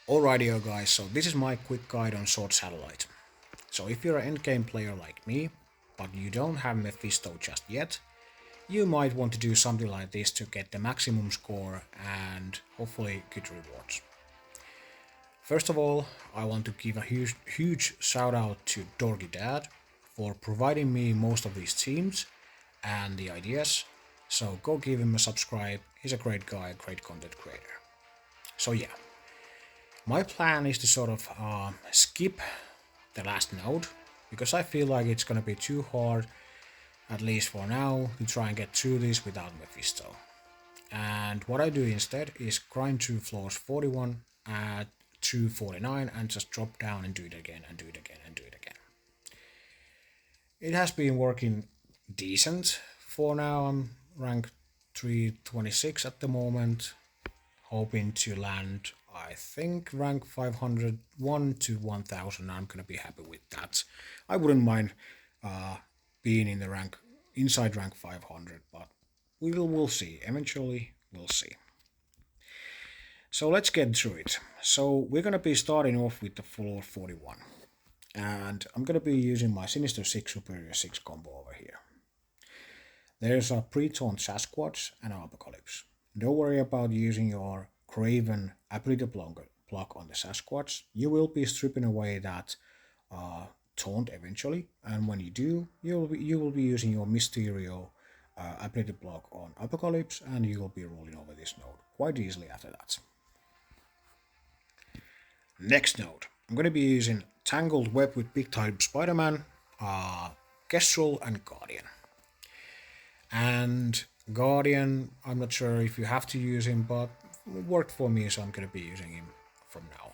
Alrighty, guys, so this is my quick guide on Sword Satellite. So if you're an endgame player like me, but you don't have Mephisto just yet, you might want to do something like this to get the maximum score and hopefully good rewards. First of all, I want to give a huge shout out to Dorky Dad for providing me most of these themes and the ideas. So go give him a subscribe. He's a great guy, great content creator. So yeah, my plan is to sort of skip the last node because I feel like it's gonna be too hard, at least for now, to try and get through this without Mephisto. And what I do instead is grind through floors 41 at through 49 and just drop down and do it again and do it again and do it again. It has been working decent for now. I'm rank 326 at the moment, hoping to land, I think, rank 501 to 1000. I'm gonna be happy with that. I wouldn't mind uh, being in the rank inside rank 500, but we'll see. Eventually, we'll see. So let's get through it. So we're gonna be starting off with the floor 41, and I'm gonna be using my Sinister 6 Superior 6 combo over here. There's a pre-taunt Sasquatch and an Apocalypse. Don't worry about using your Craven ability block on the Sasquatch. You will be stripping away that uh, taunt eventually, and when you do, you will be using your Mysterio ability block on Apocalypse, and you will be rolling over this node quite easily after that. Next node, I'm going to be using Tangled Web with Big Time Spider-Man, Kestrel, and Guardian. And Guardian, I'm not sure if you have to use him, but it worked for me, so I'm going to be using him from now on.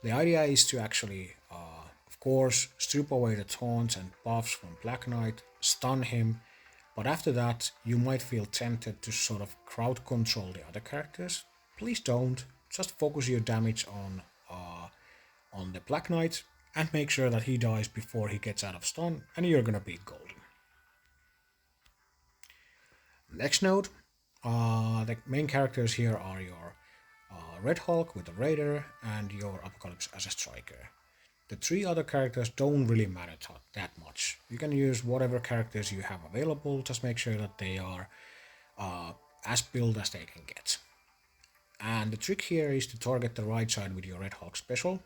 The idea is to actually, of course, strip away the taunts and buffs from Black Knight, stun him, but after that, you might feel tempted to sort of crowd control the other characters. Please don't. Just focus your damage on the Black Knight and make sure that he dies before he gets out of stun, and you're gonna be golden. Next node, the main characters here are your Red Hulk with the Raider and your Apocalypse as a striker. The three other characters don't really matter that much. You can use whatever characters you have available, just make sure that they are as built as they can get. And the trick here is to target the right side with your Red Hulk special,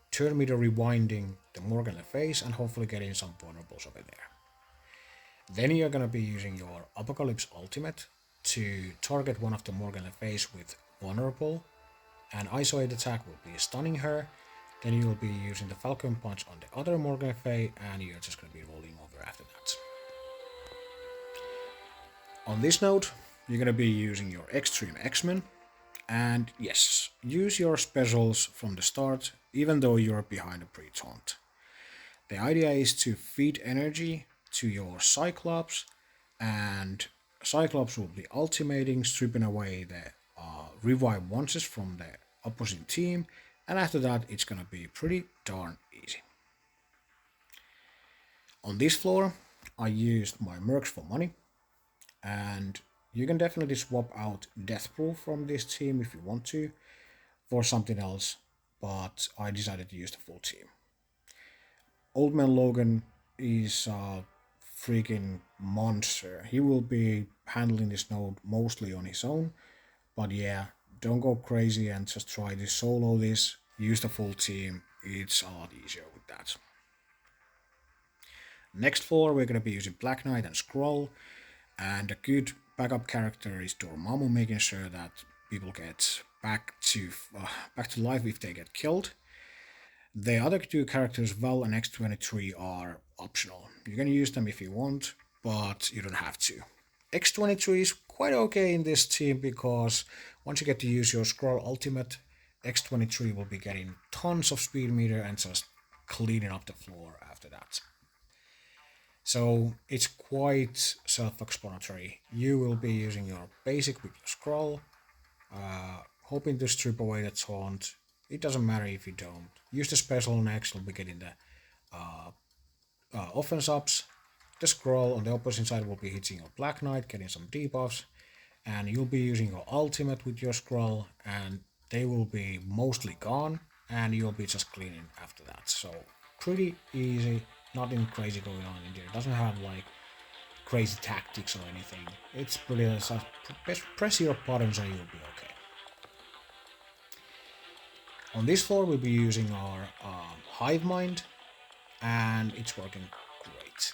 turn meter rewinding the Morgan Le Face, and hopefully getting some vulnerables over there. Then you're gonna be using your Apocalypse ultimate to target one of the Morgan Le Face with vulnerable, and isolate attack will be stunning her. Then you will be using the Falcon Punch on the other Morgan Le Fay, and you're just gonna be rolling over after that. On this note, you're gonna be using your Extreme X-Men, and yes, use your specials from the start, even though you're behind a pre-taunt. The idea is to feed energy to your Cyclops, and Cyclops will be ultimating, stripping away the revive onces from the opposite team, and after that, it's gonna be pretty darn easy. On this floor, I used my mercs for money, and you can definitely swap out Deathproof from this team if you want to for something else, but I decided to use the full team. Old Man Logan is a freaking monster. He will be handling this node mostly on his own, but yeah, don't go crazy and just try to solo this. Use the full team, it's a lot easier with that. Next floor, we're gonna be using Black Knight and Skrull, and a good backup character is Dormammu, making sure that people get back to life if they get killed. The other two characters, Val and X23, are optional. You can use them if you want, but you don't have to. X23 is quite okay in this team because once you get to use your Scroll Ultimate, X23 will be getting tons of speed meter and just cleaning up the floor after that. So it's quite self-explanatory. You will be using your basic with your scroll, hoping to strip away the taunt. It doesn't matter if you don't. Use the special next, you'll be getting the offense ups. The scroll on the opposite side will be hitting your Black Knight, getting some debuffs. And you'll be using your ultimate with your scroll, and they will be mostly gone, and you'll be just cleaning after that. So pretty easy, nothing crazy going on in there. It doesn't have like crazy tactics or anything. It's pretty just press your buttons and you'll be okay. On this floor we'll be using our hive mind, and it's working great.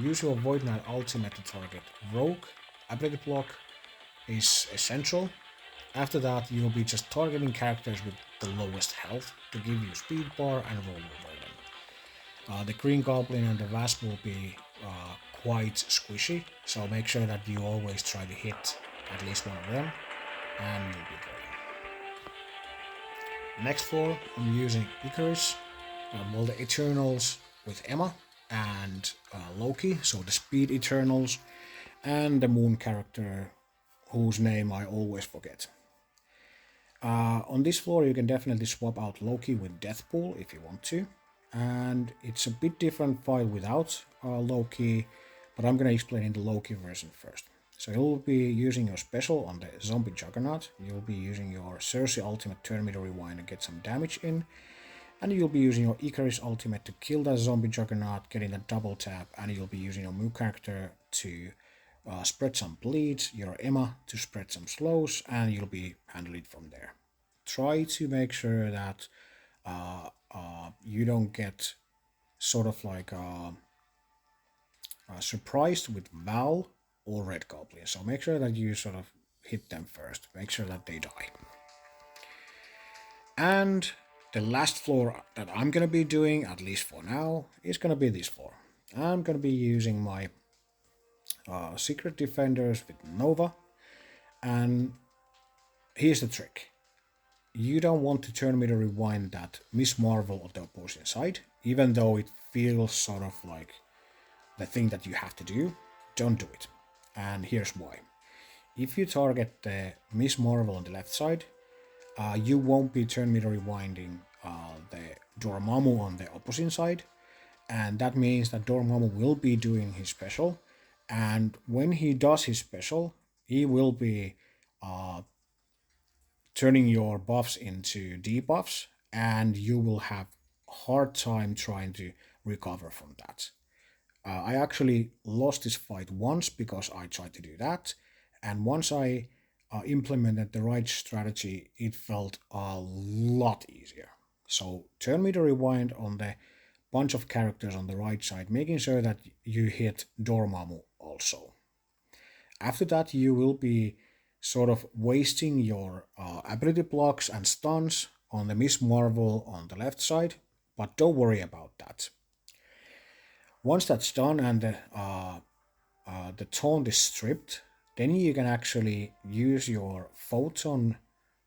Use your Void Knight ultimate to target rogue. Ability block is essential. After that, you'll be just targeting characters with the lowest health to give you speed bar and roll over them. The Green Goblin and the Wasp will be quite squishy, so make sure that you always try to hit at least one of them, and you'll be good. Next floor, I'm using Icarus, well, the Eternals with Emma, and Loki, so the Speed Eternals, and the Moon character whose name I always forget. On this floor, you can definitely swap out Loki with Deathpool if you want to, and it's a bit different fight without Loki, but I'm gonna explain in the Loki version first. So you'll be using your special on the Zombie Juggernaut, you'll be using your Cersei ultimate turn meter rewind and get some damage in, and you'll be using your Icarus ultimate to kill that Zombie Juggernaut, getting a double tap, and you'll be using your Moo character to spread some bleeds, your Emma to spread some slows, and you'll be handling it from there. Try to make sure that you don't get sort of like surprised with Val or Red Goblin. So make sure that you sort of hit them first. Make sure that they die. And the last floor that I'm gonna be doing, at least for now, is gonna be this floor. I'm gonna be using my Secret Defenders with Nova, and here's the trick. You don't want to turn me to rewind that Miss Marvel on the opposing side, even though it feels sort of like the thing that you have to do. Don't do it. And here's why. If you target the Miss Marvel on the left side, you won't be turn meter rewinding the Dormammu on the opposite side, and that means that Dormammu will be doing his special, and when he does his special, he will be turning your buffs into debuffs, and you will have hard time trying to recover from that. I actually lost this fight once because I tried to do that, and once I implemented the right strategy, it felt a lot easier. So turn me to rewind on the bunch of characters on the right side, making sure that you hit Dormammu also. After that, you will be sort of wasting your ability blocks and stuns on the Miss Marvel on the left side, but don't worry about that. Once that's done and the taunt is stripped, then you can actually use your photon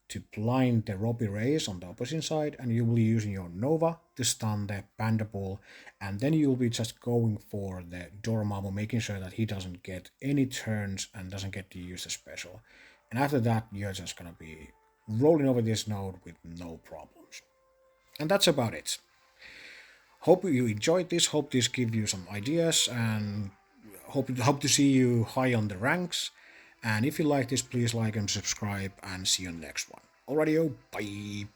to blind the Robbie Rays on the opposite side, and you will be using your Nova to stun the Panda Ball, and then you'll be just going for the Dormammu, making sure that he doesn't get any turns and doesn't get to use the special. And after that, you're just gonna be rolling over this node with no problems. And that's about it. Hope you enjoyed this. Hope this give you some ideas, and hope to see you high on the ranks. And if you like this, please like and subscribe, and see you on the next one. Alrighty, bye.